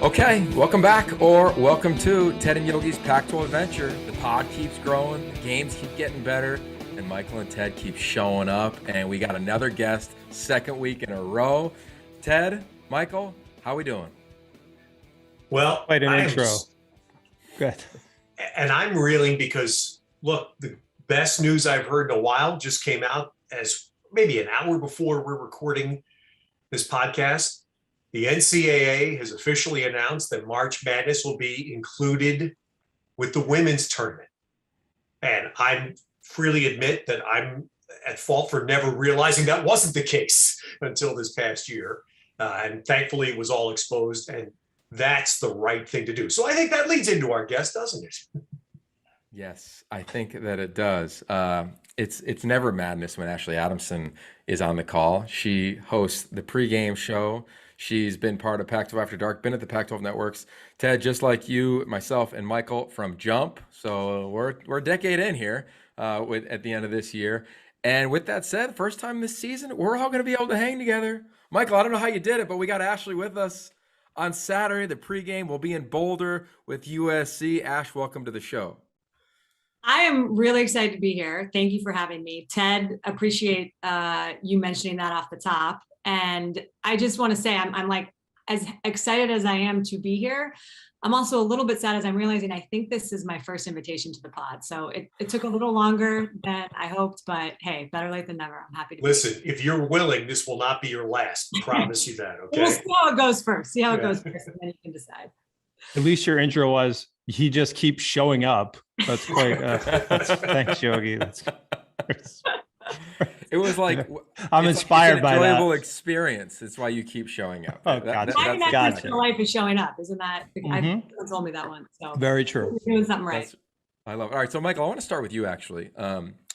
Okay, welcome back, or welcome to Ted and Yogi's Pac-12 Adventure. The pod keeps growing, the games keep getting better, and Michael and Ted keep showing up, and we got another guest, second week in a row. Ted, Michael, how we doing? Well, quite an intro. Good. And I'm reeling because, look, the best news I've heard in a while just came out as maybe an hour before we're recording this podcast. The NCAA has officially announced that March Madness will be included with the women's tournament. And I freely admit that I'm at fault for never realizing that wasn't the case until this past year. And thankfully it was all exposed, and that's the right thing to do. So I think that leads into our guest, doesn't it? Yes, I think that it does. It's never madness when Ashley Adamson is on the call. She hosts the pregame show. She's been part of Pac-12 After Dark, been at the Pac-12 networks. Ted, just like you, myself, and Michael from Jump. So we're a decade in here at the end of this year. And with that said, first time this season, we're all going to be able to hang together. Michael, I don't know how you did it, but we got Ashley with us on Saturday. The pregame will be in Boulder with USC. Ash, welcome to the show. I am really excited to be here. Thank you for having me. Ted, appreciate you mentioning that off the top. And I just want to say I'm like as excited as I am to be here. I'm also a little bit sad as I'm realizing I think this is my first invitation to the pod. So it took a little longer than I hoped, but hey, better late than never. I'm happy to Listen, if you're willing, this will not be your last. I promise you that, okay? We'll see how it goes first. See how it goes first, and then you can decide. At least your intro was, he just keeps showing up. That's quite, thanks, Yogi. It was like I'm inspired by that. Enjoyable experience. It's why you keep showing up. Oh, gotcha. Gotcha. Life is showing up, isn't that? Someone told me that one. So very true. You're doing something right. I love it. All right, so Michael, I want to start with you. Actually,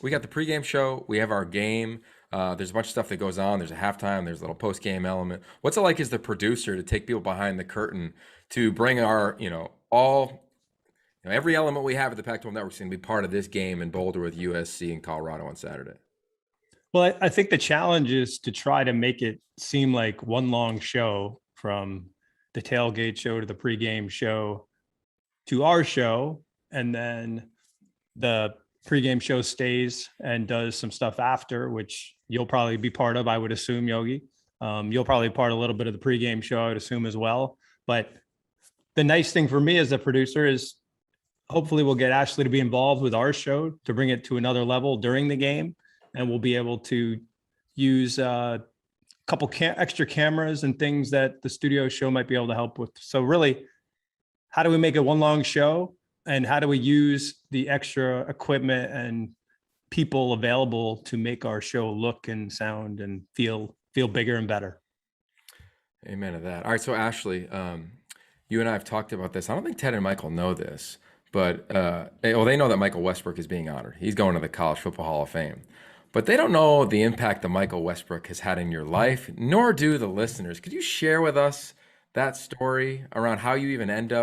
we got the pregame show. We have our game. There's a bunch of stuff that goes on. There's a halftime. There's a little post-game element. What's it like as the producer to take people behind the curtain to bring our, every element we have at the Pac-12 Network is going to be part of this game in Boulder with USC and Colorado on Saturday? Well, I think the challenge is to try to make it seem like one long show, from the tailgate show to the pregame show to our show. And then the pregame show stays and does some stuff after, which you'll probably be part of, I would assume, Yogi. You'll probably be part a little bit of the pregame show, I would assume, as well. But the nice thing for me as a producer is hopefully we'll get Ashley to be involved with our show to bring it to another level during the game. And we'll be able to use a couple extra cameras and things that the studio show might be able to help with. So really, how do we make it one long show? And how do we use the extra equipment and people available to make our show look and sound and feel bigger and better? Amen to that. All right, so Ashley, you and I have talked about this. I don't think Ted and Michael know this, but they know that Michael Westbrook is being honored. He's going to the College Football Hall of Fame. But they don't know the impact that Michael Westbrook has had in your life, nor do the listeners. Could you share with us that story around how you even ended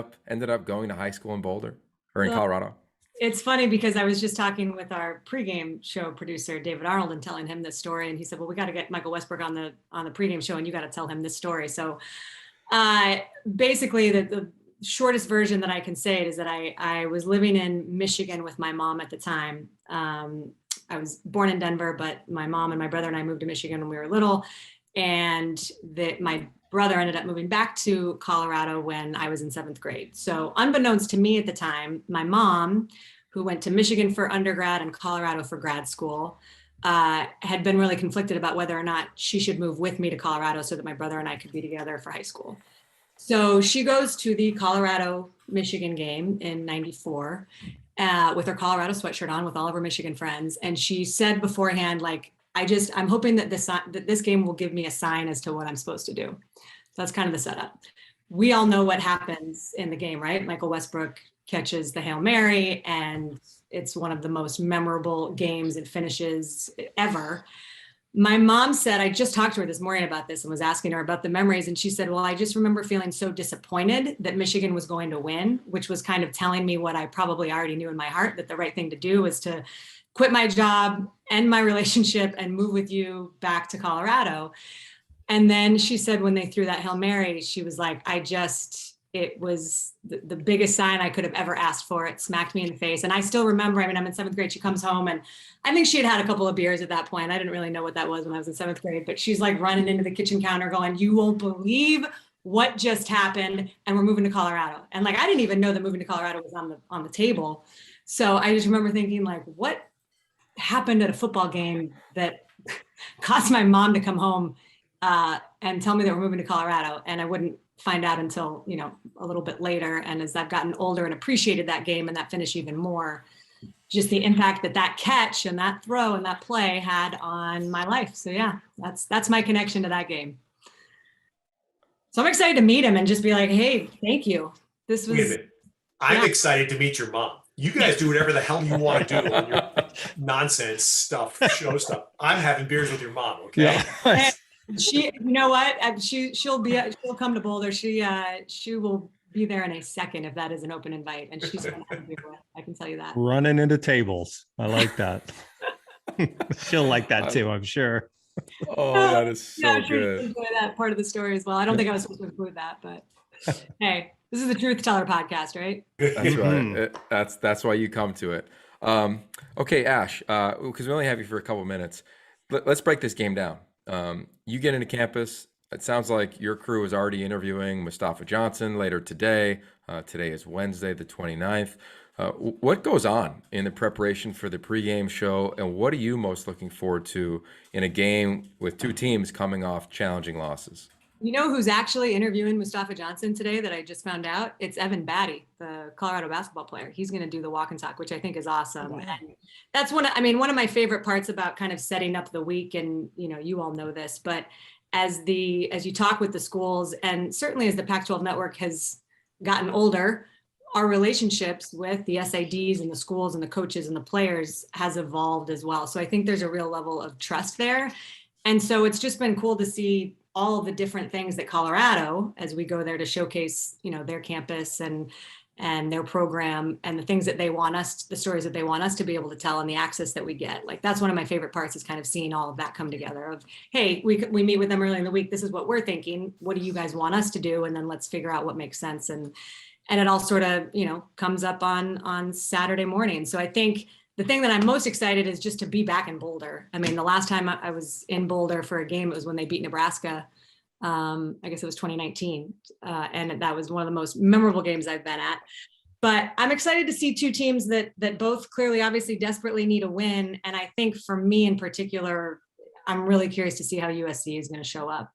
up going to high school in Boulder or in Colorado? It's funny because I was just talking with our pregame show producer, David Arnold, and telling him this story. And he said, well, we got to get Michael Westbrook on the pregame show, and you got to tell him this story. So basically the shortest version that I can say it is that I was living in Michigan with my mom at the time. I was born in Denver, but my mom and my brother and I moved to Michigan when we were little. And my brother ended up moving back to Colorado when I was in 7th grade. So unbeknownst to me at the time, my mom, who went to Michigan for undergrad and Colorado for grad school, had been really conflicted about whether or not she should move with me to Colorado so that my brother and I could be together for high school. So she goes to the Colorado-Michigan game in '94. With her Colorado sweatshirt on with all of her Michigan friends. And she said beforehand, like, I'm hoping that this game will give me a sign as to what I'm supposed to do. So that's kind of the setup. We all know what happens in the game, right? Michael Westbrook catches the Hail Mary, and it's one of the most memorable games and finishes ever. My mom said, I just talked to her this morning about this and was asking her about the memories. And she said, well, I just remember feeling so disappointed that Michigan was going to win, which was kind of telling me what I probably already knew in my heart, that the right thing to do was to quit my job, end my relationship, and move with you back to Colorado. And then she said, when they threw that Hail Mary, she was like, I just it was the biggest sign I could have ever asked for. It smacked me in the face. And I still remember, I mean, I'm in 7th grade. She comes home and I think she had a couple of beers at that point. I didn't really know what that was when I was in 7th grade, but she's like running into the kitchen counter going, "You won't believe what just happened. And we're moving to Colorado." And like, I didn't even know that moving to Colorado was on the table. So I just remember thinking like, what happened at a football game that caused my mom to come home and tell me that we're moving to Colorado? And I wouldn't find out until, you know, a little bit later. And as I've gotten older and appreciated that game and that finish even more, just the impact that catch and that throw and that play had on my life. So yeah, that's my connection to that game. So I'm excited to meet him and just be like, "Hey, thank you. This was." Wait a minute. I'm excited to meet your mom. You guys do whatever the hell you want to do on your nonsense stuff, show stuff. I'm having beers with your mom. Okay. Yeah. She, you know what? She'll come to Boulder. She will be there in a second if that is an open invite, and she's gonna have a beer with. I can tell you that. Running into tables. I like that. She'll like that too, I'm sure. Oh, that is so I'm sure good. you enjoy that part of the story as well. I don't think I was supposed to include that, but hey, this is the Truth Teller podcast, right? That's right. That's why you come to it. Okay, Ash, because we only have you for a couple minutes. Let's break this game down. You get into campus. It sounds like your crew is already interviewing Mustafa Johnson later today. Today is Wednesday, the 29th. What goes on in the preparation for the pregame show, and what are you most looking forward to in a game with two teams coming off challenging losses? You know who's actually interviewing Mustafa Johnson today that I just found out? It's Evan Batty, the Colorado basketball player. He's going to do the walk and talk, which I think is awesome. Wow. And that's one of my favorite parts about kind of setting up the week. And, you know, you all know this, but as you talk with the schools, and certainly as the Pac-12 network has gotten older, our relationships with the SIDs and the schools and the coaches and the players has evolved as well. So I think there's a real level of trust there. And so it's just been cool to see all of the different things that Colorado, as we go there to showcase, you know, their campus and their program and the things that they want us, the stories that they want us to be able to tell and the access that we get. Like, that's one of my favorite parts, is kind of seeing all of that come together of, hey, we meet with them early in the week. This is what we're thinking. What do you guys want us to do? And then let's figure out what makes sense. And it all sort of, you know, comes up on Saturday morning. So I think the thing that I'm most excited is just to be back in Boulder. I mean, the last time I was in Boulder for a game, it was when they beat Nebraska. I guess it was 2019. And that was one of the most memorable games I've been at. But I'm excited to see two teams that both clearly, obviously desperately need a win. And I think for me in particular, I'm really curious to see how USC is going to show up.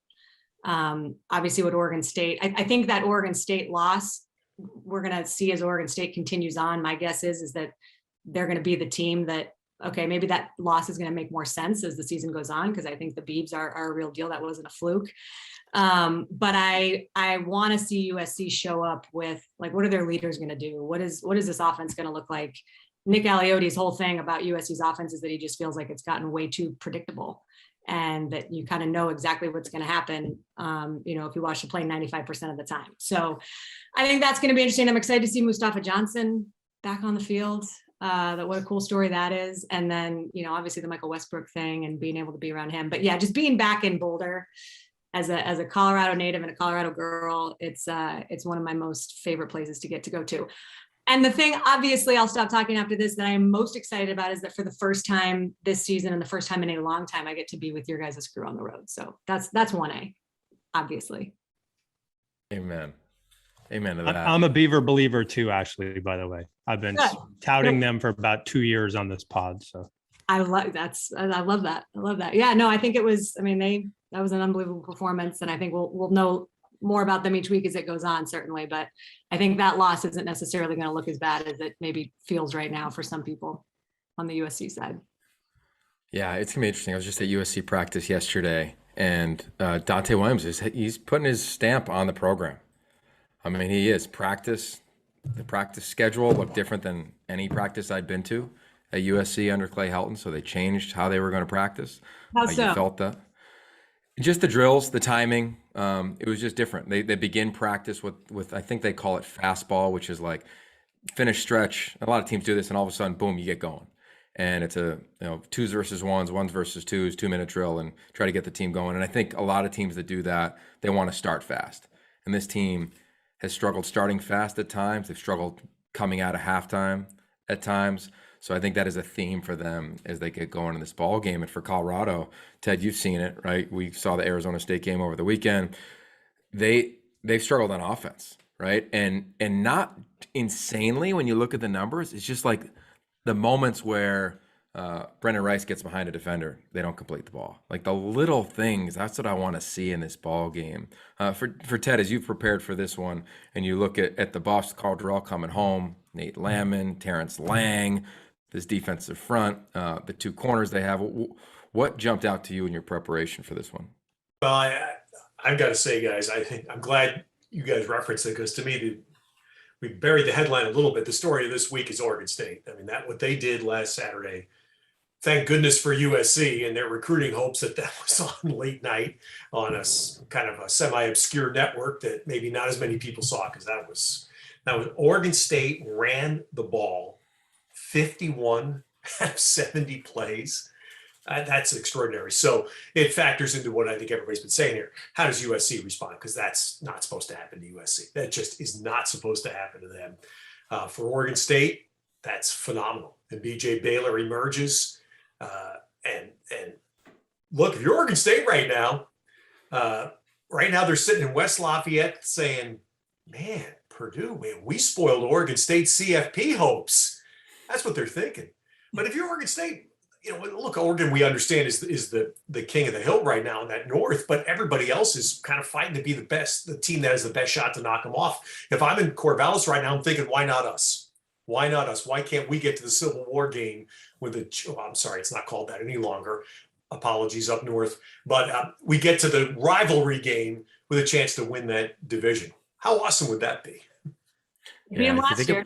Obviously with Oregon State, I think that Oregon State loss, we're going to see as Oregon State continues on. My guess is that they're going to be the team that, okay, maybe that loss is going to make more sense as the season goes on, because I think the Beavs are a real deal. That wasn't a fluke. But I want to see USC show up with, like, what are their leaders going to do? What is this offense going to look like? Nick Aliotti's whole thing about USC's offense is that he just feels like it's gotten way too predictable, and that you kind of know exactly what's going to happen, you know, if you watch the play 95% of the time. So I think that's going to be interesting. I'm excited to see Mustafa Johnson back on the field. What a cool story that is. And then, you know, obviously the Michael Westbrook thing and being able to be around him. But yeah, just being back in Boulder as a Colorado native and a Colorado girl, it's one of my most favorite places to get to go to. And the thing, obviously, I'll stop talking after this, that I am most excited about is that for the first time this season and the first time in a long time, I get to be with your guys' crew on the road. So that's 1A, obviously. Amen. Amen to that. I'm a Beaver believer too, Ashley, by the way. I've been touting them for about 2 years on this pod. So I love that. I love that. Yeah, no, I think it was, I mean, that was an unbelievable performance. And I think we'll know more about them each week as it goes on, certainly. But I think that loss isn't necessarily going to look as bad as it maybe feels right now for some people on the USC side. Yeah, it's gonna be interesting. I was just at USC practice yesterday, and Dante Williams he's putting his stamp on the program. I mean, he is. The practice schedule looked different than any practice I'd been to at USC under Clay Helton, so they changed how they were going to practice. How so? You felt that? Just the drills, the timing, it was just different. They begin practice with I think they call it fastball, which is like finish stretch. A lot of teams do this, and all of a sudden, boom, you get going. And it's a 2s versus 1s, 1s versus 2s, 2-minute drill, and try to get the team going. And I think a lot of teams that do that, they want to start fast. And this team has struggled starting fast at times. They've struggled coming out of halftime at times. So I think that is a theme for them as they get going in this ball game. And for Colorado, Ted, you've seen it, right? We saw the Arizona State game over the weekend. They've struggled on offense, right? And not insanely when you look at the numbers. It's just like the moments where Brendan Rice gets behind a defender, they don't complete the ball. Like the little things, that's what I want to see in this ball game. For Ted, as you've prepared for this one, and you look at the Buffs, Carl Durrell coming home, Nate Landman, Terrence Lang, this defensive front, the two corners they have. What jumped out to you in your preparation for this one? Well, I've got to say, guys, I'm glad you guys referenced it, because to me, we buried the headline a little bit. The story of this week is Oregon State. I mean, what they did last Saturday. Thank goodness for USC and their recruiting hopes that was on late night on a kind of a semi-obscure network that maybe not as many people saw, because that was Oregon State ran the ball 51 out of 70 plays. That's extraordinary. So it factors into what I think everybody's been saying here. How does USC respond? Because that's not supposed to happen to USC. That just is not supposed to happen to them. For Oregon State, that's phenomenal. And BJ Baylor emerges. And look, if you're Oregon State right now they're sitting in West Lafayette saying, man, Purdue, man, we spoiled Oregon State CFP hopes. That's what they're thinking. But if you're Oregon State, look, Oregon, we understand is the king of the hill right now in that north, but everybody else is kind of fighting to be the team that has the best shot to knock them off. If I'm in Corvallis right now, I'm thinking, why not us? Why not us? Why can't we get to the Civil War game with I'm sorry, it's not called that any longer. Apologies up north. But we get to the rivalry game with a chance to win that division. How awesome would that be? They beat them last year.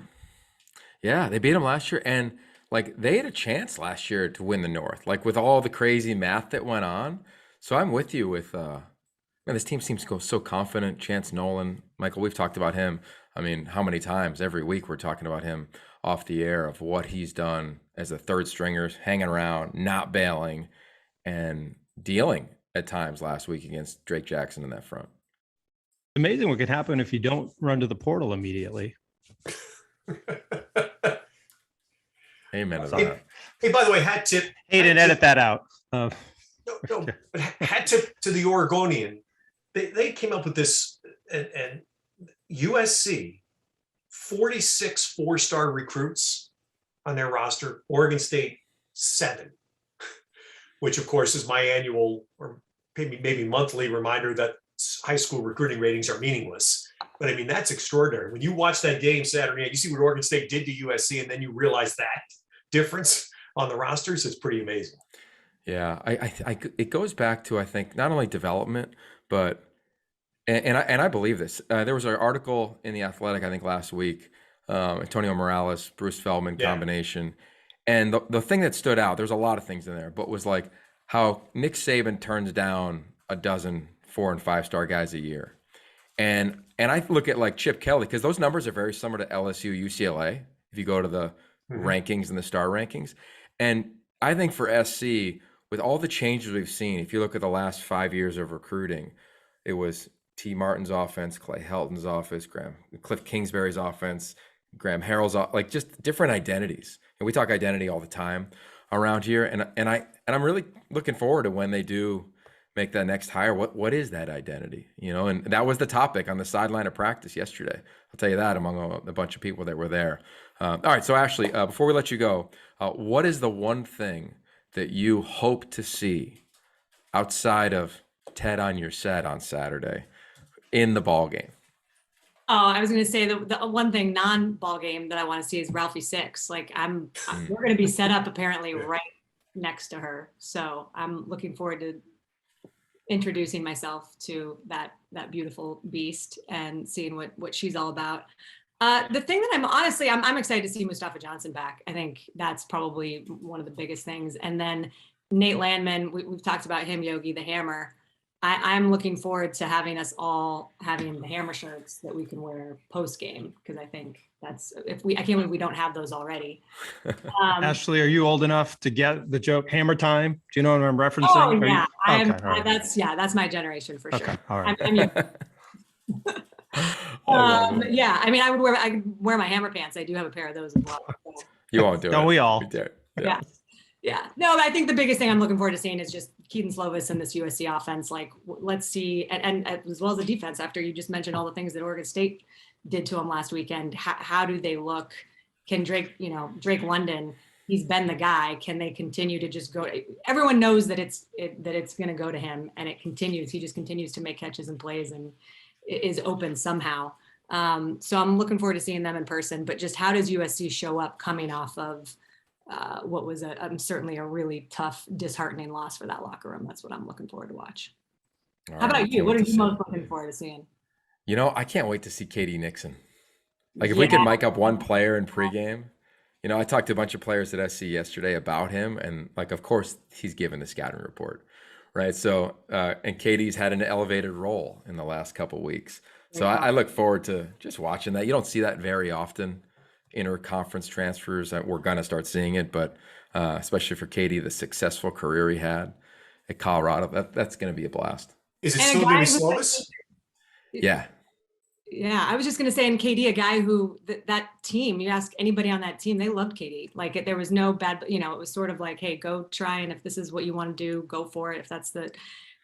Yeah, they beat them last year. And like they had a chance last year to win the North, like with all the crazy math that went on. So I'm with you with, man, this team seems to go so confident. Chance Nolan, Michael, we've talked about him. I mean, how many times every week we're talking about him off the air of what he's done as a third stringer, hanging around, not bailing, and dealing at times last week against Drake Jackson in that front. Amazing what could happen if you don't run to the portal immediately. Amen to that. Hey, by the way, hat tip. Hayden, edit that out. No, but hat tip to the Oregonian. They came up with this, and USC, 46 four-star recruits on their roster. Oregon State, 7, which of course is my annual or maybe monthly reminder that high school recruiting ratings are meaningless. But I mean, that's extraordinary. When you watch that game Saturday night, you see what Oregon State did to USC, and then you realize that difference on the rosters. It's pretty amazing. Yeah, it goes back to, I think, not only development, but and I believe this. There was an article in The Athletic, I think, last week, Antonio Morales, Bruce Feldman combination. And the thing that stood out, there's a lot of things in there, but was like how Nick Saban turns down a dozen 4- and 5-star guys a year. And I look at like Chip Kelly, because those numbers are very similar to LSU, UCLA, if you go to the rankings and the star rankings. And I think for SC, with all the changes we've seen, if you look at the last 5 years of recruiting, it was T. Martin's offense, Clay Helton's offense, Cliff Kingsbury's offense, Graham Harrell's, like just different identities. And we talk identity all the time around here. And I'm really looking forward to when they do make that next hire. What is that identity? And that was the topic on the sideline of practice yesterday. I'll tell you that among a bunch of people that were there. All right. So Ashley, before we let you go, what is the one thing that you hope to see outside of Ted on your set on Saturday in the ball game? Oh, I was going to say the one thing non-ball game that I want to see is Ralphie Six. Like we're going to be set up apparently right next to her. So I'm looking forward to introducing myself to that beautiful beast and seeing what she's all about. The thing that I'm excited to see Mustafa Johnson back. I think that's probably one of the biggest things. And then Nate Landman, we've talked about him, Yogi the Hammer. I'm looking forward to having us all having the Hammer shirts that we can wear post game, because I think that's I can't believe we don't have those already. Ashley, are you old enough to get the joke Hammer Time? Do you know what I'm referencing? Oh yeah, right. that's my generation for sure. Okay, all right. love it. Yeah, I mean, I could wear my hammer pants. I do have a pair of those as well. So, You won't do it. No, we all. dare. yeah. Yeah. No, but I think the biggest thing I'm looking forward to seeing is just Keaton Slovis and this USC offense. Like, let's see, and as well as the defense, after you just mentioned all the things that Oregon State did to them last weekend, how do they look? Can Drake London, he's been the guy. Can they continue to just go? Everyone knows that it's going to go to him, and it continues. He just continues to make catches and plays and is open somehow. So I'm looking forward to seeing them in person, but just how does USC show up coming off of what was certainly a really tough, disheartening loss for that locker room? That's what I'm looking forward to watch. All How right, about you? can't What wait are to you see most it. looking forward to seeing? I can't wait to see Katie Nixon. Like, if we could mic up one player in pregame, I talked to a bunch of players at SC yesterday about him, and like, of course, he's given the scouting report, right? So, and Katie's had an elevated role in the last couple weeks. So I look forward to just watching that. You don't see that very often, interconference transfers. We're going to start seeing it, but especially for Katie, the successful career he had at Colorado, that's going to be a blast. Is it And a still going to guy be who- Slovis? Yeah. Yeah, I was just going to say, and KD, a guy who that team, you ask anybody on that team, they loved KD. Like, there was no bad, it was sort of like, hey, go try. And if this is what you want to do, go for it. If that's the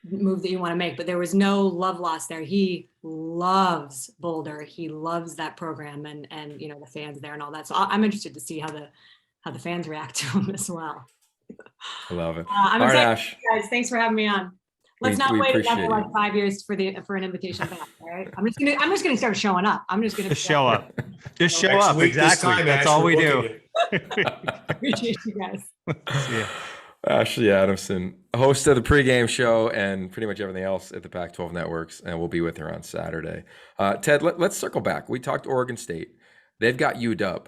move that you want to make, but there was no love lost there. He loves Boulder. He loves that program and the fans there and all that. So I'm interested to see how the fans react to him as well. I love it. I'm All right, excited, Ash. guys. Thanks for having me on. Let's not we wait appreciate another you. like 5 years for an invitation back. All right. I'm just gonna start showing up. I'm just gonna Just show up. Just show Next up. week, this Exactly. time, That's Ash, all we're we do. booking you. Appreciate you guys. Yeah. Ashley Adamson, host of the pregame show and pretty much everything else at the Pac-12 networks, and we'll be with her on Saturday. Ted, let's circle back. We talked Oregon State. They've got UW.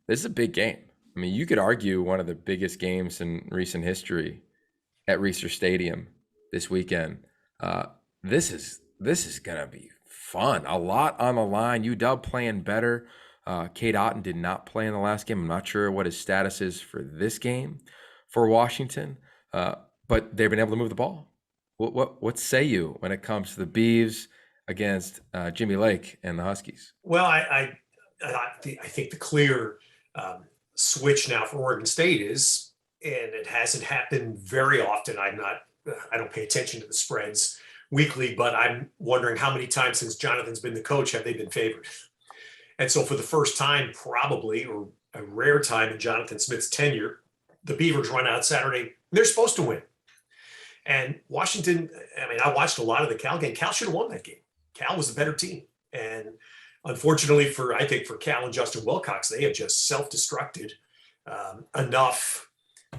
This is a big game. I mean, you could argue one of the biggest games in recent history at Reser Stadium this weekend. This is gonna be fun. A lot on the line. UW playing better. Cade Otton did not play in the last game. I'm not sure what his status is for this game for Washington, but they've been able to move the ball. What say you when it comes to the Beavs against Jimmy Lake and the Huskies? Well, I think the clear switch now for Oregon State is, and it hasn't happened very often. I don't pay attention to the spreads weekly, but I'm wondering how many times since Jonathan's been the coach have they been favored? And so for the first time, probably, or a rare time in Jonathan Smith's tenure, the Beavers run out Saturday. They're supposed to win. And Washington, I mean, I watched a lot of the Cal game. Cal should have won that game. Cal was the better team. And unfortunately for Cal and Justin Wilcox, they have just self-destructed enough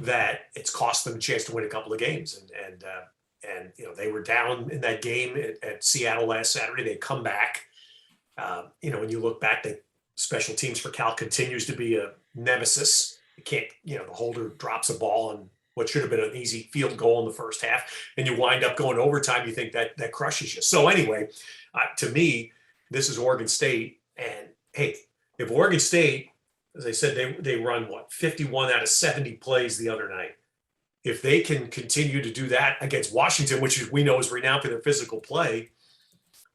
that it's cost them a chance to win a couple of games. And they were down in that game at Seattle last Saturday. They come back. When you look back, the special teams for Cal continues to be a nemesis. You can't, the holder drops a ball on what should have been an easy field goal in the first half, and you wind up going overtime. You think that crushes you. So anyway, to me, this is Oregon State. And hey, if Oregon State, as I said, they run 51 out of 70 plays the other night. If they can continue to do that against Washington, which we know is renowned for their physical play,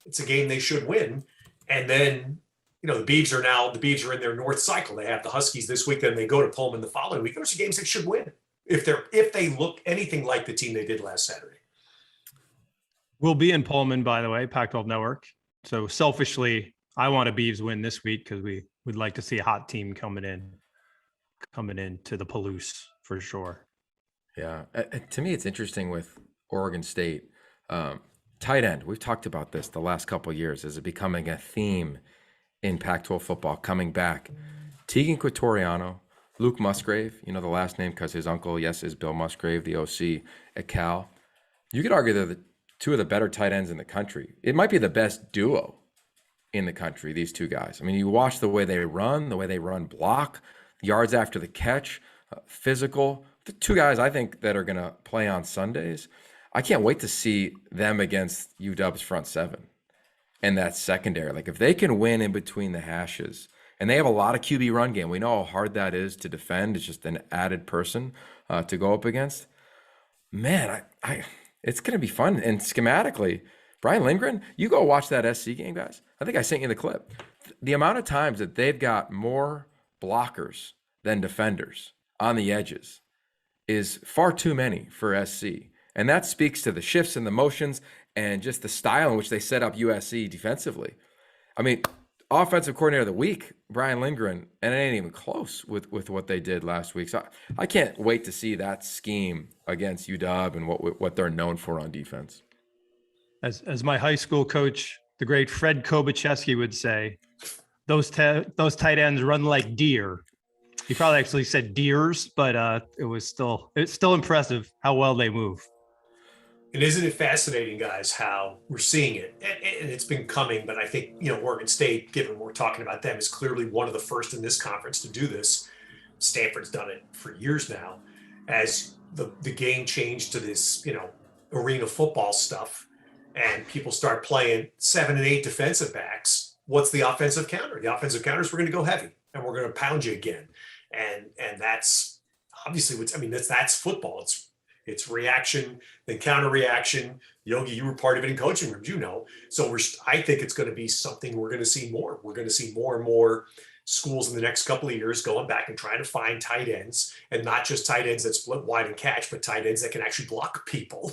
it's a game they should win. And then, the Beavs are in their north cycle. They have the Huskies this week, then they go to Pullman the following week. Those are games they should win if they look anything like the team they did last Saturday. We'll be in Pullman, by the way, Pac-12 Network. So selfishly, I want a Beavs win this week because we'd like to see a hot team coming in to the Palouse for sure. Yeah. To me, it's interesting with Oregon State. Tight end, we've talked about this the last couple of years. Is it becoming a theme in Pac-12 football coming back? Tegan Quatoriano, Luke Musgrave, the last name because his uncle, yes, is Bill Musgrave, the OC at Cal. You could argue they're the two of the better tight ends in the country. It might be the best duo in the country, these two guys. I mean, you watch the way they run block, yards after the catch, physical. The two guys I think that are going to play on Sundays. I can't wait to see them against UW's front seven and that secondary. Like, if they can win in between the hashes, and they have a lot of QB run game. We know how hard that is to defend. It's just an added person to go up against. Man, it's going to be fun. And schematically, Brian Lindgren, you go watch that SC game, guys. I think I sent you the clip. The amount of times that they've got more blockers than defenders on the edges is far too many for SC. And that speaks to the shifts and the motions and just the style in which they set up USC defensively. I mean, offensive coordinator of the week, Brian Lindgren, and it ain't even close with what they did last week. So I can't wait to see that scheme against UW and what they're known for on defense. As my high school coach, the great Fred Kobacheski would say, those tight ends run like deer. He probably actually said deers, but it's still impressive how well they move. And isn't it fascinating, guys, how we're seeing it? And it's been coming, but I think, Oregon State, given we're talking about them, is clearly one of the first in this conference to do this. Stanford's done it for years now. As the game changed to this, arena football stuff, and people start playing 7 and 8 defensive backs, what's the offensive counter? The offensive counter is we're going to go heavy and we're going to pound you again. And that's obviously that's football. It's reaction, then counter reaction. Yogi, you were part of it in coaching rooms, So I think it's going to be something we're going to see more. We're going to see more and more schools in the next couple of years going back and trying to find tight ends, and not just tight ends that split wide and catch, but tight ends that can actually block people,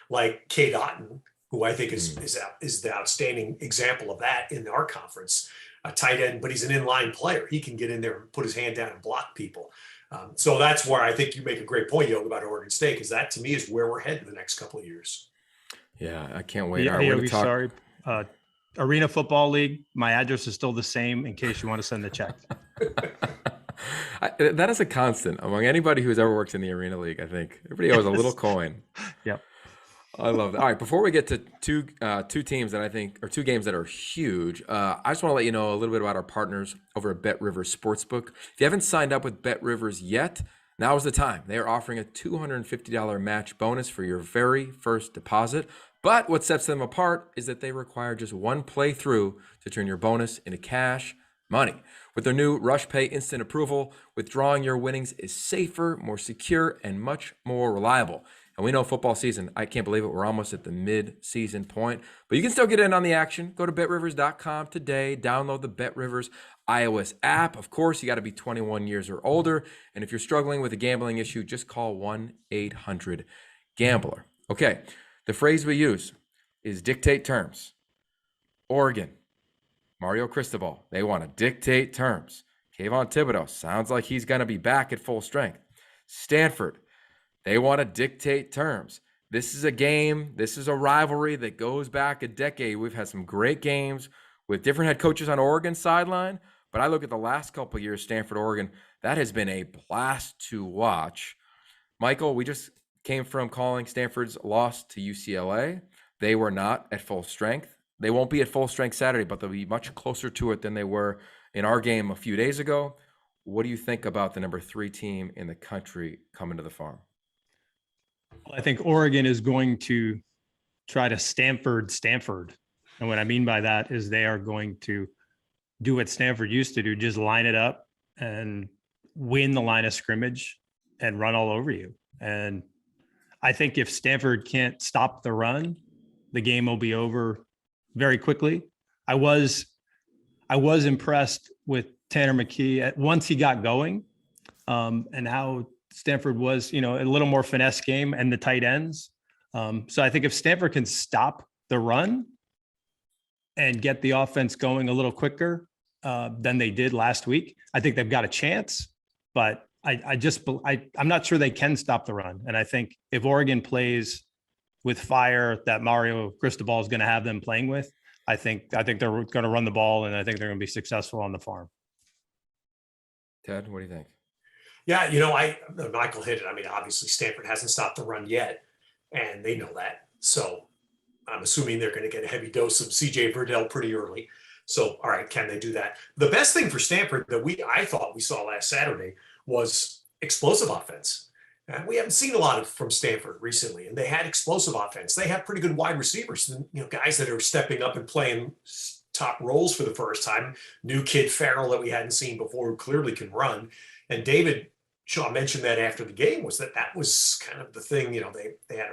like Cade Otton, who I think is the outstanding example of that in our conference. A tight end, but he's an inline player. He can get in there and put his hand down and block people. So that's where I think you make a great point, Yogi, about Oregon State, because that to me is where we're heading the next couple of years. Yeah, I can't wait. Yeah, Yogi, sorry. Arena Football League, my address is still the same in case you want to send the check. That is a constant among anybody who's ever worked in the Arena League, I think. Everybody owes a little coin. Yep. I love that. All right, before we get to two teams that I think are two games that are huge, I just want to let you know a little bit about our partners over at BetRivers Sportsbook. If you haven't signed up with BetRivers yet, now is the time. They are offering a $250 match bonus for your very first deposit. But what sets them apart is that they require just one playthrough to turn your bonus into cash money. With their new Rush Pay instant approval, withdrawing your winnings is safer, more secure, and much more reliable. And we know football season, I can't believe it, we're almost at the mid-season point. But you can still get in on the action. Go to betrivers.com today. Download the BetRivers iOS app. Of course, you got to be 21 years or older. And if you're struggling with a gambling issue, just call 1-800-GAMBLER. Okay, the phrase we use is dictate terms. Oregon, Mario Cristobal, they want to dictate terms. Kayvon Thibodeau sounds like he's going to be back at full strength. Stanford, they want to dictate terms. This is a game, this is a rivalry that goes back a decade. We've had some great games with different head coaches on Oregon's sideline, but I look at the last couple of years, Stanford, Oregon, that has been a blast to watch. Michael, we just came from calling Stanford's loss to UCLA. They were not at full strength. They won't be at full strength Saturday, but they'll be much closer to it than they were in our game a few days ago. What do you think about the number 3 team in the country coming to the Farm? I think Oregon is going to try to Stanford. And what I mean by that is they are going to do what Stanford used to do, just line it up and win the line of scrimmage and run all over you. And I think if Stanford can't stop the run, the game will be over very quickly. I was impressed with Tanner McKee once he got going, and how Stanford was, a little more finesse game and the tight ends. So I think if Stanford can stop the run and get the offense going a little quicker than they did last week, I think they've got a chance. But I'm not sure they can stop the run. And I think if Oregon plays with fire that Mario Cristobal is going to have them playing with, I think they're going to run the ball, and I think they're going to be successful on the Farm. Ted, what do you think? Yeah, Michael hit it. I mean, obviously Stanford hasn't stopped the run yet, and they know that. So I'm assuming they're going to get a heavy dose of CJ Verdell pretty early. So, all right, can they do that? The best thing for Stanford that I thought we saw last Saturday was explosive offense. And we haven't seen a lot from Stanford recently, and they had explosive offense. They have pretty good wide receivers, guys that are stepping up and playing top roles for the first time. New kid Farrell that we hadn't seen before, who clearly can run. And David Shaw mentioned that after the game, was that was kind of the thing. They had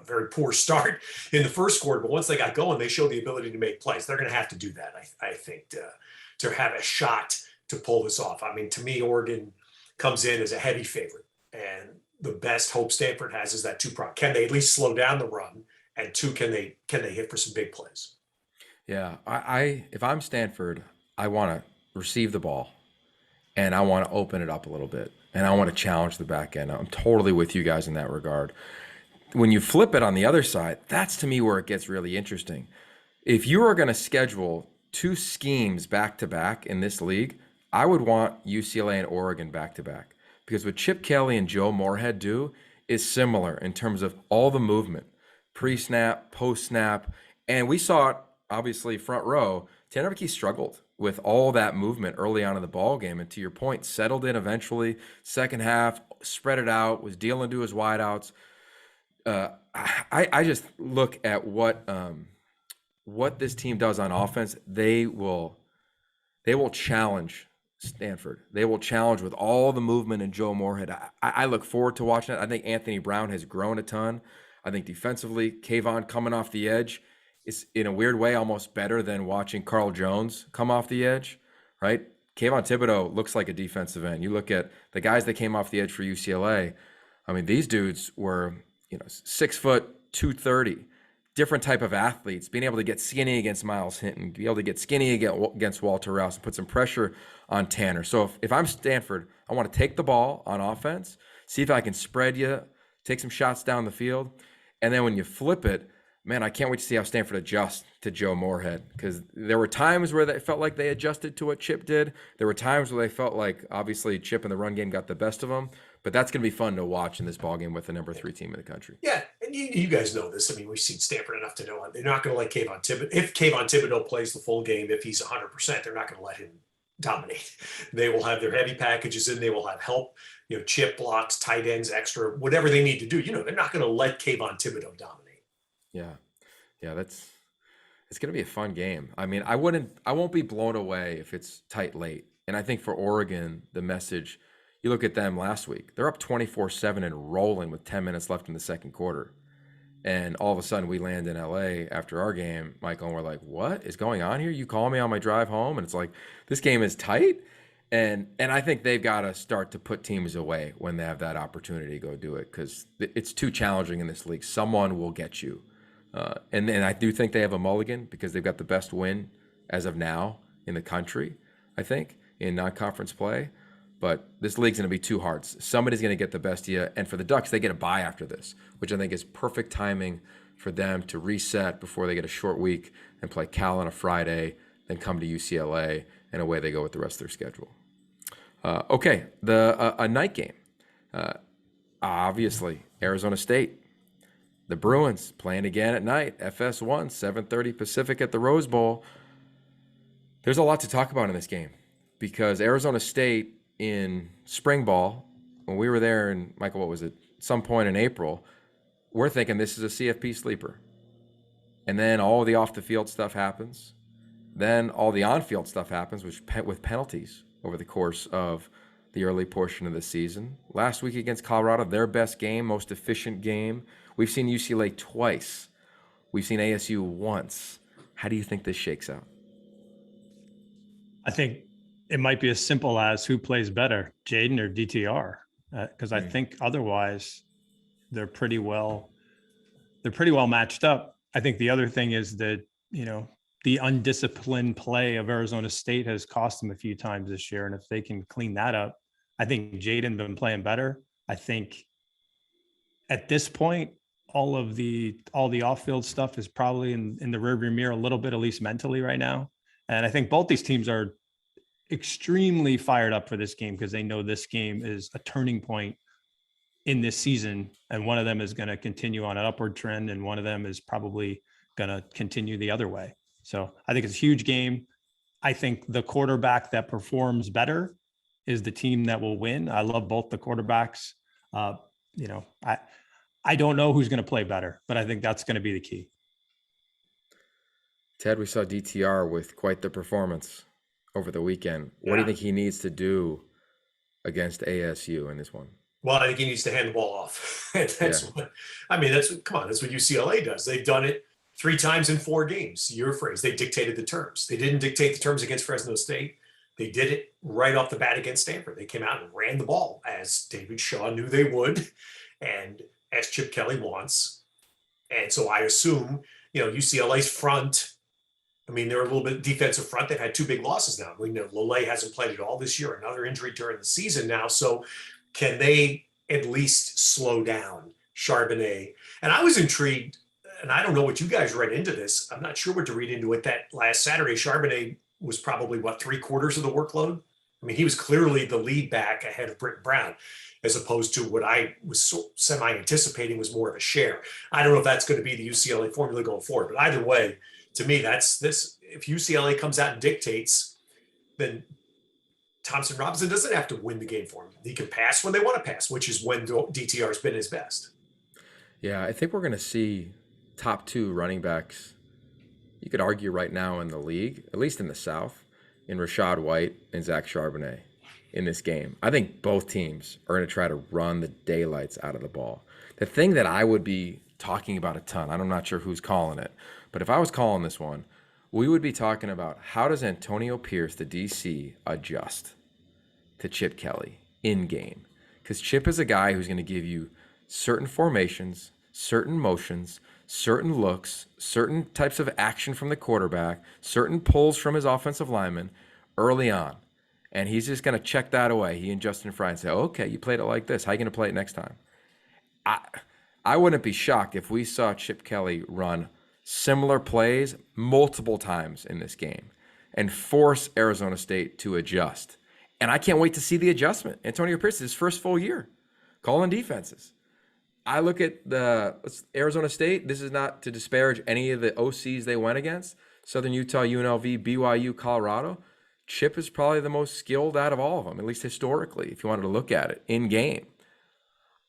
a very poor start in the first quarter, but once they got going, they showed the ability to make plays. They're going to have to do that, I think, to have a shot to pull this off. I mean, to me, Oregon comes in as a heavy favorite, and the best hope Stanford has is that two-prong. Can they at least slow down the run? And two, can they hit for some big plays? Yeah, I if I'm Stanford, I want to receive the ball and I want to open it up a little bit and I want to challenge the back end. I'm totally with you guys in that regard. When you flip it on the other side, that's to me where it gets really interesting. If you are going to schedule two schemes back to back in this league, I would want UCLA and Oregon back to back, because what Chip Kelly and Joe Moorhead do is similar in terms of all the movement, pre-snap, post-snap, and we saw it obviously front row. Tanner McKee struggled with all that movement early on in the ball game, and to your point, settled in eventually. Second half, spread it out, was dealing to his wideouts. I just look at what this team does on offense. They will challenge Stanford. They will challenge with all the movement in Joe Moorhead. I look forward to watching it. I think Anthony Brown has grown a ton. I think defensively, Kayvon coming off the edge is in a weird way almost better than watching Carl Jones come off the edge, right? Kayvon Thibodeau looks like a defensive end. You look at the guys that came off the edge for UCLA. I mean, these dudes were, 6 foot, 230, different type of athletes, being able to get skinny against Miles Hinton, be able to get skinny against Walter Rouse and put some pressure on Tanner. So if I'm Stanford, I want to take the ball on offense, see if I can spread you, take some shots down the field. And then when you flip it, man, I can't wait to see how Stanford adjusts to Joe Moorhead, because there were times where they felt like they adjusted to what Chip did. There were times where they felt like, obviously, Chip in the run game got the best of them. But that's going to be fun to watch in this ballgame with the number 3 team in the country. Yeah, and you guys know this. I mean, we've seen Stanford enough to know they're not going to let Kayvon Thibodeau. If Kayvon Thibodeau plays the full game, if he's 100%, they're not going to let him dominate. They will have their heavy packages in. They will have help, chip blocks, tight ends, extra, whatever they need to do. They're not going to let Kayvon Thibodeau dominate. Yeah, it's going to be a fun game. I mean, I won't be blown away if it's tight late. And I think for Oregon, the message. You look at them last week, they're up 24-7 and rolling with 10 minutes left in the second quarter. And all of a sudden we land in LA after our game, Michael, and we're like, what is going on here? You call me on my drive home and it's like, this game is tight. And I think they've got to start to put teams away when they have that opportunity to go do it, because it's too challenging in this league. Someone will get you. And I do think they have a mulligan because they've got the best win as of now in the country, I think, in non-conference play. But this league's going to be too hard. Somebody's going to get the best of you. And for the Ducks, they get a bye after this, which I think is perfect timing for them to reset before they get a short week and play Cal on a Friday, then come to UCLA, and away they go with the rest of their schedule. Okay, a night game. Obviously, Arizona State. The Bruins playing again at night, FS1, 7:30 Pacific at the Rose Bowl. There's a lot to talk about in this game because Arizona State, in spring ball, when we were there, and Michael, what was it, some point in April, we're thinking this is a CFP sleeper. And then all the off the field stuff happens. Then all the on field stuff happens, with penalties over the course of the early portion of the season. Last week against Colorado, their best game, most efficient game. We've seen UCLA twice. We've seen ASU once. How do you think this shakes out? I think it might be as simple as who plays better, Jaden or DTR, because I think otherwise they're pretty well matched up. I think the other thing is that, the undisciplined play of Arizona State has cost them a few times this year. And if they can clean that up, I think Jaden been playing better. I think at this point, all the off-field stuff is probably in the rearview mirror a little bit, at least mentally right now. And I think both these teams are extremely fired up for this game because they know this game is a turning point in this season. And one of them is going to continue on an upward trend, and one of them is probably going to continue the other way. So I think it's a huge game. I think the quarterback that performs better is the team that will win. I love both the quarterbacks. I don't know who's going to play better, but I think that's going to be the key. Ted, we saw DTR with quite the performance over the weekend. What do you think he needs to do against ASU in this one? Well, I think he needs to hand the ball off. That's what, I mean, come on, that's what UCLA does. They've done it 3 times in 4 games. Your phrase, they dictated the terms. They didn't dictate the terms against Fresno State. They did it right off the bat against Stanford. They came out and ran the ball as David Shaw knew they would, and as Chip Kelly wants. And so I assume, UCLA's front, I mean, they're a little bit defensive front. They've had 2 big losses now. We know Lele hasn't played at all this year, another injury during the season now. So can they at least slow down Charbonnet? And I was intrigued, and I don't know what you guys read into this. I'm not sure what to read into it, that last Saturday, Charbonnet was probably, 3/4 of the workload? I mean, he was clearly the lead back ahead of Britton Brown, as opposed to what I was semi-anticipating was more of a share. I don't know if that's going to be the UCLA formula going forward, but either way, to me, that's this. If UCLA comes out and dictates, then Thompson Robinson doesn't have to win the game for him. He can pass when they want to pass, which is when DTR has been his best. Yeah, I think we're going to see top 2 running backs, you could argue right now in the league, at least in the South, in Rashad White and Zach Charbonnet in this game. I think both teams are going to try to run the daylights out of the ball. The thing that I would be talking about a ton, I'm not sure who's calling it, but if I was calling this one, we would be talking about how does Antonio Pierce, the DC, adjust to Chip Kelly in game? Because Chip is a guy who's going to give you certain formations, certain motions, certain looks, certain types of action from the quarterback, certain pulls from his offensive lineman early on. And he's just going to check that away. He and Justin Fry and say, okay, you played it like this. How are you going to play it next time? I wouldn't be shocked if we saw Chip Kelly run similar plays multiple times in this game and force Arizona State to adjust. And I can't wait to see the adjustment. Antonio Pierce, his first full year calling defenses. I look at the Arizona State. This is not to disparage any of the OCs they went against. Southern Utah, UNLV, BYU, Colorado. Chip is probably the most skilled out of all of them, at least historically, if you wanted to look at it in game.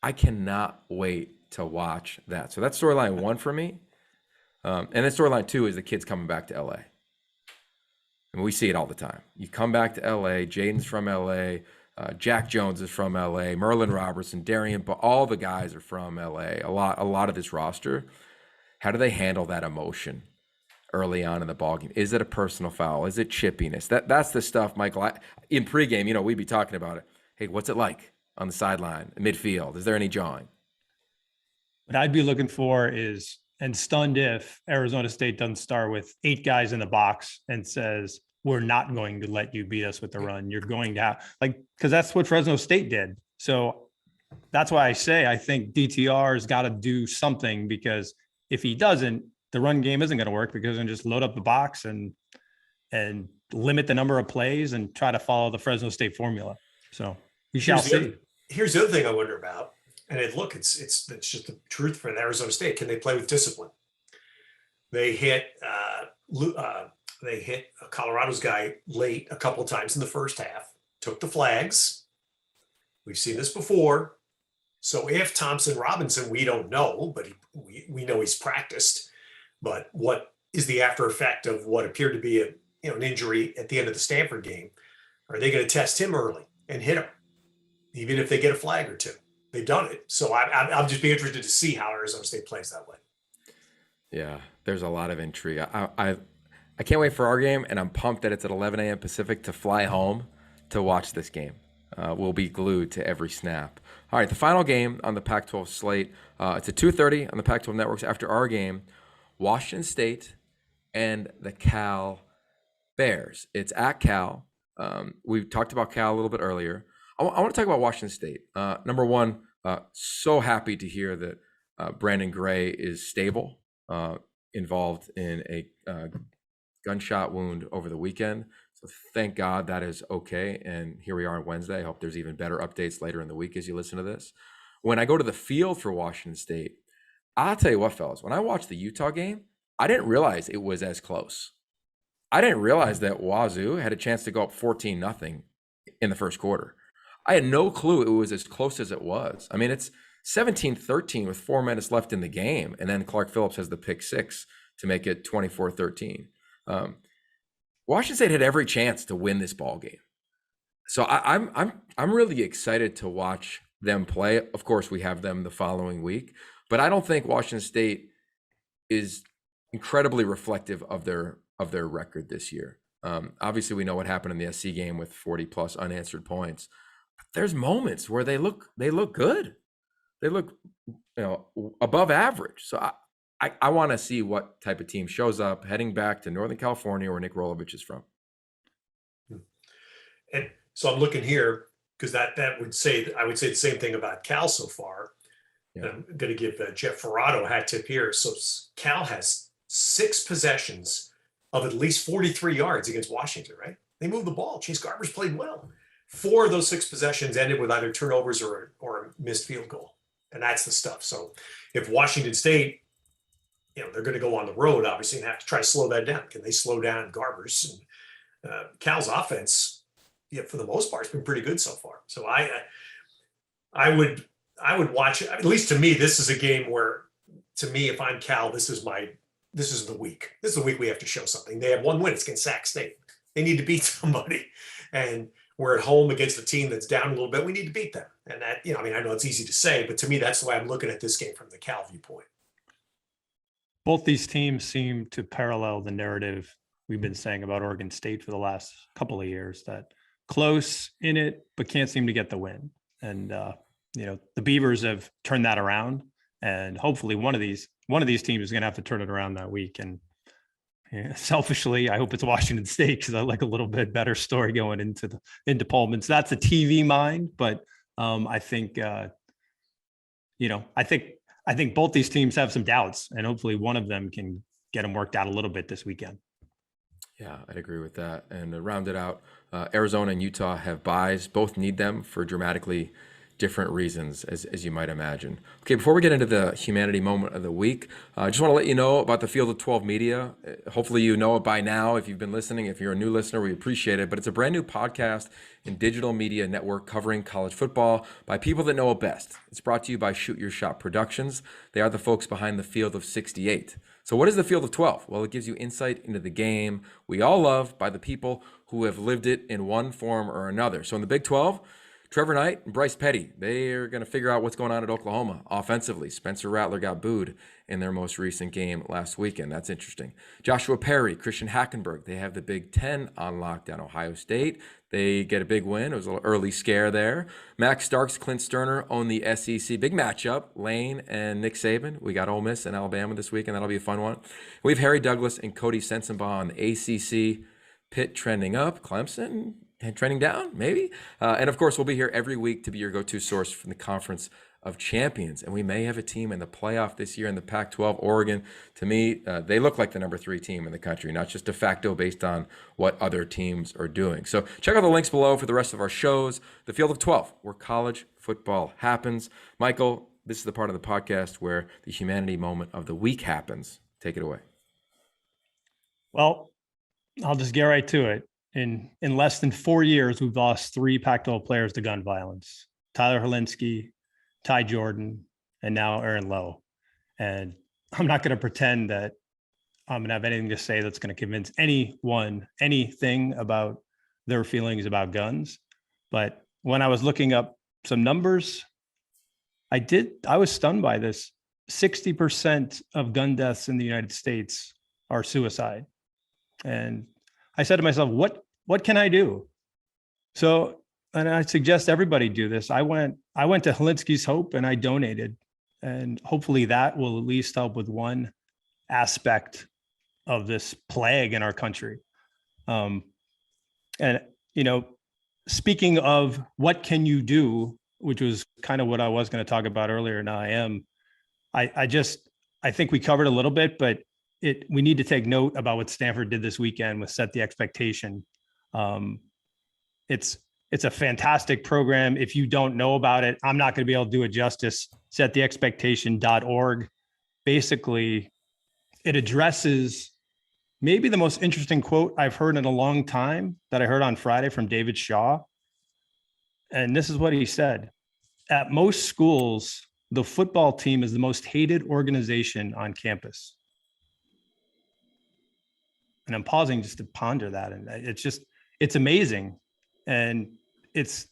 I cannot wait to watch that. So that's storyline 1 for me. And then storyline 2 is the kids coming back to LA. And we see it all the time. You come back to LA, Jaden's from LA, Jack Jones is from LA, Merlin Robertson, Darian, but all the guys are from LA. A lot of this roster. How do they handle that emotion early on in the ballgame? Is it a personal foul? Is it chippiness? That's the stuff, Michael. In pregame, we'd be talking about it. Hey, what's it like on the sideline, midfield? Is there any jawing? What I'd be looking for is, and stunned if Arizona State doesn't start with 8 guys in the box and says, we're not going to let you beat us with the run. You're going to have, because that's what Fresno State did. So that's why I say I think DTR has got to do something, because if he doesn't, the run game isn't going to work, because they're going to just load up the box and limit the number of plays and try to follow the Fresno State formula. So we shall see. Here's the other thing I wonder about. And it's just the truth for Arizona State. Can they play with discipline? They hit Colorado's guy late a couple of times in the first half, took the flags. We've seen this before. So if Thompson Robinson, we don't know, but we know he's practiced. But what is the after effect of what appeared to be an injury at the end of the Stanford game? Are they going to test him early and hit him, even if they get a flag or 2? They've done it. So I'll just be interested to see how Arizona State plays that way. Yeah, there's a lot of intrigue. I can't wait for our game, and I'm pumped that it's at 11 a.m. Pacific to fly home to watch this game. We'll be glued to every snap. All right, the final game on the Pac-12 slate. It's at 2:30 on the Pac-12 networks after our game. Washington State and the Cal Bears. It's at Cal. We talked about Cal a little bit earlier. I want to talk about Washington State. Number one, so happy to hear that Brandon Gray is stable, involved in a gunshot wound over the weekend. So thank God that is okay. And here we are on Wednesday. I hope there's even better updates later in the week as you listen to this. When I go to the field for Washington State, I'll tell you what, fellas, when I watched the Utah game, I didn't realize it was as close. I didn't realize that Wazoo had a chance to go up 14-0 in the first quarter. I had no clue it was as close as it was. I mean, it's 17-13 with 4 minutes left in the game, and then Clark Phillips has the pick 6 to make it 24-13. Washington State had every chance to win this ball game. So I'm really excited to watch them play. Of course, we have them the following week, but I don't think Washington State is incredibly reflective of their record this year. Obviously, we know what happened in the SC game with 40 plus unanswered points. But there's moments where they look good. They look, above average. So I want to see what type of team shows up heading back to Northern California, where Nick Rolovich is from. And so I'm looking here because that would say, I would say the same thing about Cal so far. Yeah. I'm going to give Jeff Ferrato a hat tip here. So Cal has 6 possessions of at least 43 yards against Washington, right? They moved the ball. Chase Garbers played well. 4 of those 6 possessions ended with either turnovers or a missed field goal. And that's the stuff. So if Washington State, they're going to go on the road, obviously, and have to try to slow that down. Can they slow down Garbers? And Cal's offense, for the most part, has been pretty good so far. So I would watch it. At least to me, this is a game where, to me, if I'm Cal, this is the week. This is the week we have to show something. They have 1 win. It's against Sac State. They need to beat somebody. And we're at home against a team that's down a little bit. We need to beat them. And that, I know it's easy to say, but to me, that's the way I'm looking at this game from the Cal viewpoint. Both these teams seem to parallel the narrative we've been saying about Oregon State for the last couple of years, that close in it, but can't seem to get the win. And, the Beavers have turned that around, and hopefully one of these teams is going to have to turn it around that week. And selfishly, I hope it's Washington State, because I like a little bit better story going into Pullman. So that's a TV mind, but I think I think both these teams have some doubts, and hopefully one of them can get them worked out a little bit this weekend. Yeah, I'd agree with that. And to round it out, Arizona and Utah have byes. Both need them for dramatically different reasons, as you might imagine. Okay, before we get into the humanity moment of the week, I just want to let you know about the Field of 12 Media. Hopefully you know it by now if you've been listening. If you're a new listener, we appreciate it. But it's a brand new podcast and digital media network covering college football by people that know it best. It's brought to you by Shoot Your Shot Productions. They are the folks behind the Field of 68. So what is the Field of 12? Well, it gives you insight into the game we all love by the people who have lived it in one form or another. So in the Big 12, Trevor Knight and Bryce Petty, they are going to figure out what's going on at Oklahoma offensively. Spencer Rattler got booed in their most recent game last weekend. That's interesting. Joshua Perry, Christian Hackenberg, they have the Big 10 on lockdown. Ohio State, they get a big win. It was a little early scare there. Max Starks, Clint Sterner own the SEC. Big matchup, Lane and Nick Saban. We got Ole Miss and Alabama this week, and that'll be a fun one. We have Harry Douglas and Cody Sensenbaugh on the ACC. Pitt trending up, Clemson and trending down, maybe. And of course, we'll be here every week to be your go-to source from the Conference of Champions. And we may have a team in the playoff this year in the Pac-12. Oregon, to me, they look like the number 3 team in the country, not just de facto based on what other teams are doing. So check out the links below for the rest of our shows. The Field of 12, where college football happens. Michael, this is the part of the podcast where the humanity moment of the week happens. Take it away. Well, I'll just get right to it. In less than 4 years, we've lost 3 Pac-12 players to gun violence: Tyler Helinski, Ty Jordan, and now Aaron Lowe. And I'm not going to pretend that I'm going to have anything to say that's going to convince anyone anything about their feelings about guns. But when I was looking up some numbers, I was stunned by this. 60% of gun deaths in the United States are suicide. And I said to myself, what can I do? So, and I suggest everybody do this. I went to Helinski's Hope and I donated, and hopefully that will at least help with one aspect of this plague in our country. And, speaking of what can you do, which was kind of what I was going to talk about earlier. Now I think we covered a little bit, but we need to take note about what Stanford did this weekend with Set the Expectation. It's a fantastic program. If you don't know about it, I'm not going to be able to do it justice. Settheexpectation.org. Basically, it addresses maybe the most interesting quote I've heard in a long time that I heard on Friday from David Shaw. And this is what he said: at most schools, the football team is the most hated organization on campus. And I'm pausing just to ponder that. And it's amazing. And it's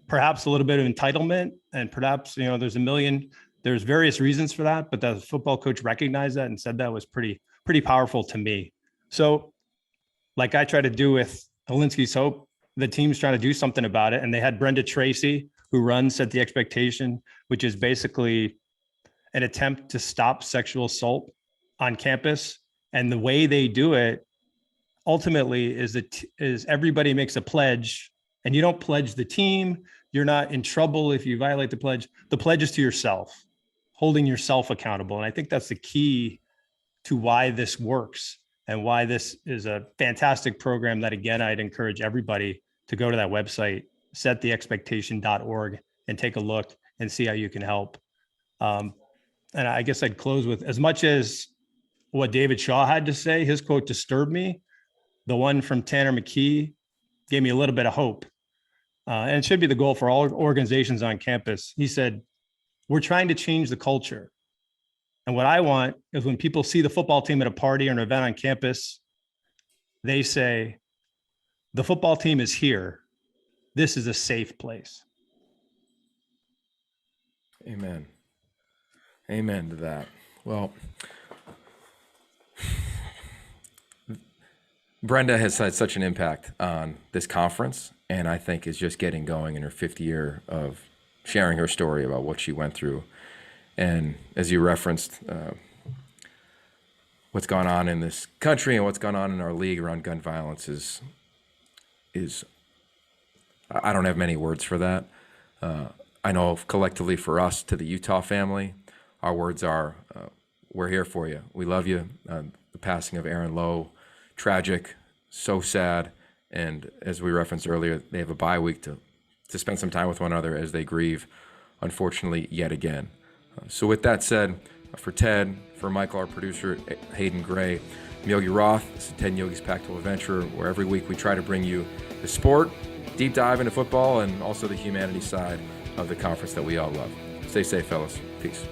perhaps a little bit of entitlement, and perhaps, there's various reasons for that, but the football coach recognized that and said that was pretty powerful to me. So like I try to do with Alinsky's Hope, the team's trying to do something about it. And they had Brenda Tracy, who runs Set the Expectation, which is basically an attempt to stop sexual assault on campus. And the way they do it ultimately is everybody makes a pledge, and you don't pledge the team. You're not in trouble if you violate the pledge. The pledge is to yourself, holding yourself accountable. And I think that's the key to why this works and why this is a fantastic program that, again, I'd encourage everybody to go to that website, settheexpectation.org, and take a look and see how you can help. And I guess I'd close with, as much as what David Shaw had to say, his quote disturbed me. The one from Tanner McKee gave me a little bit of hope. And it should be the goal for all organizations on campus. He said, "We're trying to change the culture. And what I want is when people see the football team at a party or an event on campus, they say, the football team is here. This is a safe place." Amen. Amen to that. Well, Brenda has had such an impact on this conference, and I think is just getting going in her 5th year of sharing her story about what she went through. And as you referenced, what's gone on in this country and what's gone on in our league around gun violence is I don't have many words for that. I know collectively for us, to the Utah family, our words are, we're here for you. We love you. The passing of Aaron Lowe, tragic, so sad. And as we referenced earlier, they have a bye week to spend some time with one another as they grieve, unfortunately, yet again. So with that said, for Ted, for Michael, our producer, Hayden Gray, I'm Yogi Roth. This is Ted and Yogi's Pac-12 Adventure, where every week we try to bring you the sport, deep dive into football, and also the humanity side of the conference that we all love. Stay safe, fellas. Peace.